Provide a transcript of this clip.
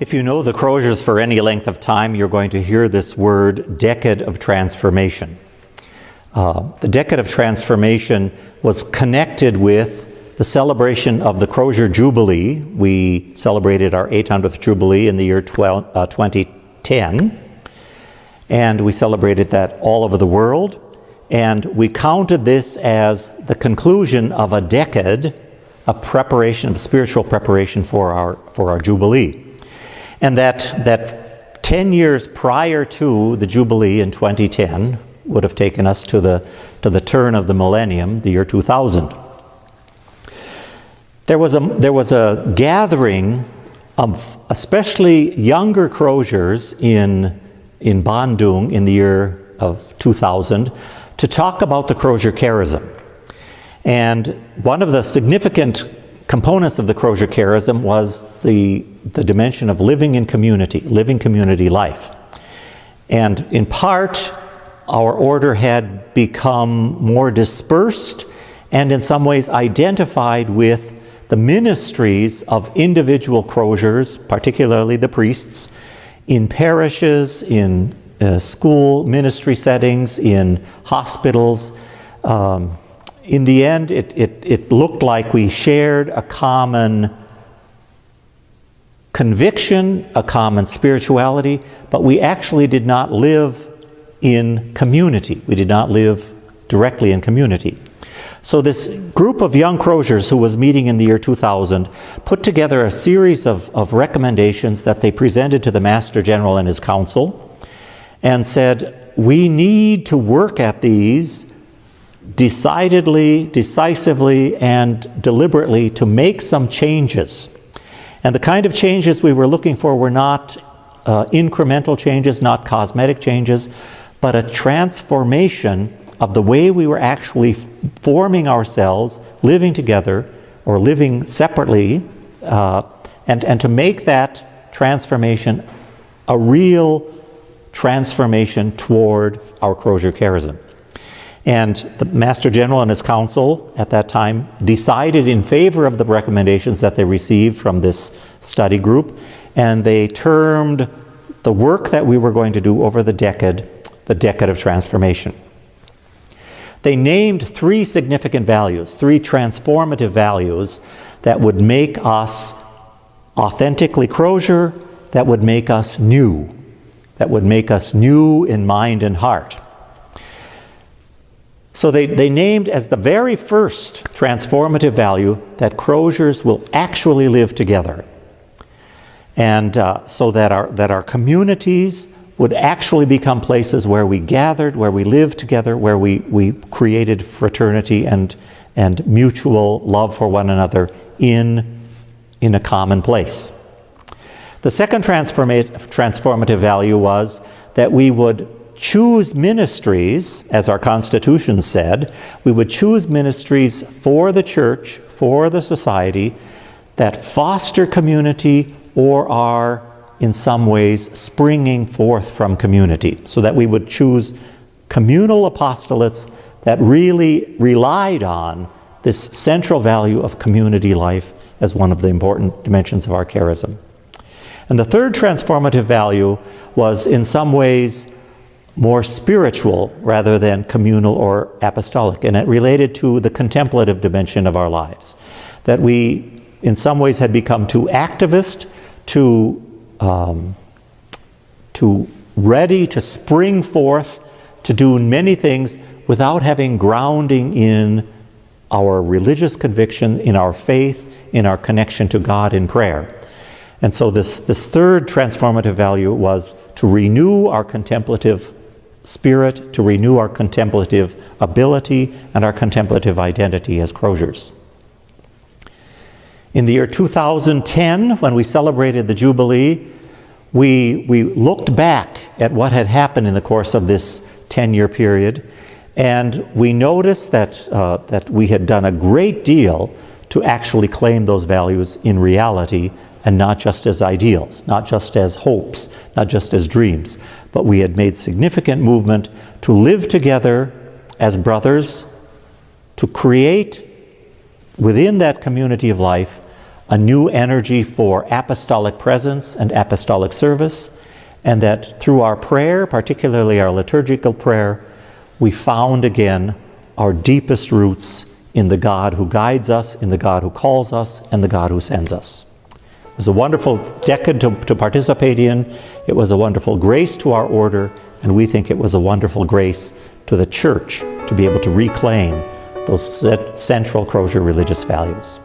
If you know the Crosiers for any length of time, you're going to hear this word, decade of transformation. The decade of transformation was connected with the celebration of the Crosier Jubilee. We celebrated our 800th Jubilee in the year 2010, and we celebrated that all over the world. And we counted this as the conclusion of a decade of preparation, of spiritual preparation for our Jubilee. And that 10 years prior to the Jubilee in 2010 would have taken us to the turn of the millennium, the year 2000. There was a gathering of especially younger Crosiers in Bandung in the year of 2000 to talk about the Crosier charism. And one of the significant components of the Crosier charism was the dimension of living in community, living community life. And in part, our order had become more dispersed and in some ways identified with the ministries of individual Crosiers, particularly the priests, in parishes, in school ministry settings, in hospitals. In the end, it looked like we shared a common conviction, a common spirituality, but we actually did not live in community. We did not live directly in community. So this group of young Crosiers who was meeting in the year 2000 put together a series of recommendations that they presented to the Master General and his council and said, we need to work at these decidedly, decisively, and deliberately to make some changes. And the kind of changes we were looking for were not incremental changes, not cosmetic changes, but a transformation of the way we were actually forming ourselves, living together or living separately, and to make that transformation a real transformation toward our Crosier charism. And the Master General and his council at that time decided in favor of the recommendations that they received from this study group, and they termed the work that we were going to do over the decade of transformation. They named three significant values, three transformative values that would make us authentically Crosier, that would make us new in mind and heart. So they named as the very first transformative value that Crosiers will actually live together. And so that our communities would actually become places where we gathered, where we lived together, where we created fraternity and mutual love for one another in a common place. The second transformative value was that we would choose ministries, as our Constitution said, we would choose ministries for the church, for the society, that foster community or are in some ways springing forth from community, so that we would choose communal apostolates that really relied on this central value of community life as one of the important dimensions of our charism. And the third transformative value was in some ways more spiritual rather than communal or apostolic, and it related to the contemplative dimension of our lives. That we in some ways had become too activist, too ready to spring forth to do many things without having grounding in our religious conviction, in our faith, in our connection to God in prayer. And so this third transformative value was to renew our contemplative spirit, to renew our contemplative ability and our contemplative identity as Crosiers. In the year 2010, when we celebrated the Jubilee, we looked back at what had happened in the course of this 10-year period, and we noticed that we had done a great deal to actually claim those values in reality, and not just as ideals, not just as hopes, not just as dreams, but we had made significant movement to live together as brothers, to create within that community of life a new energy for apostolic presence and apostolic service, and that through our prayer, particularly our liturgical prayer, we found again our deepest roots in the God who guides us, in the God who calls us, and the God who sends us. It was a wonderful decade to participate in. It was a wonderful grace to our order, and we think it was a wonderful grace to the Church to be able to reclaim those central Crosier religious values.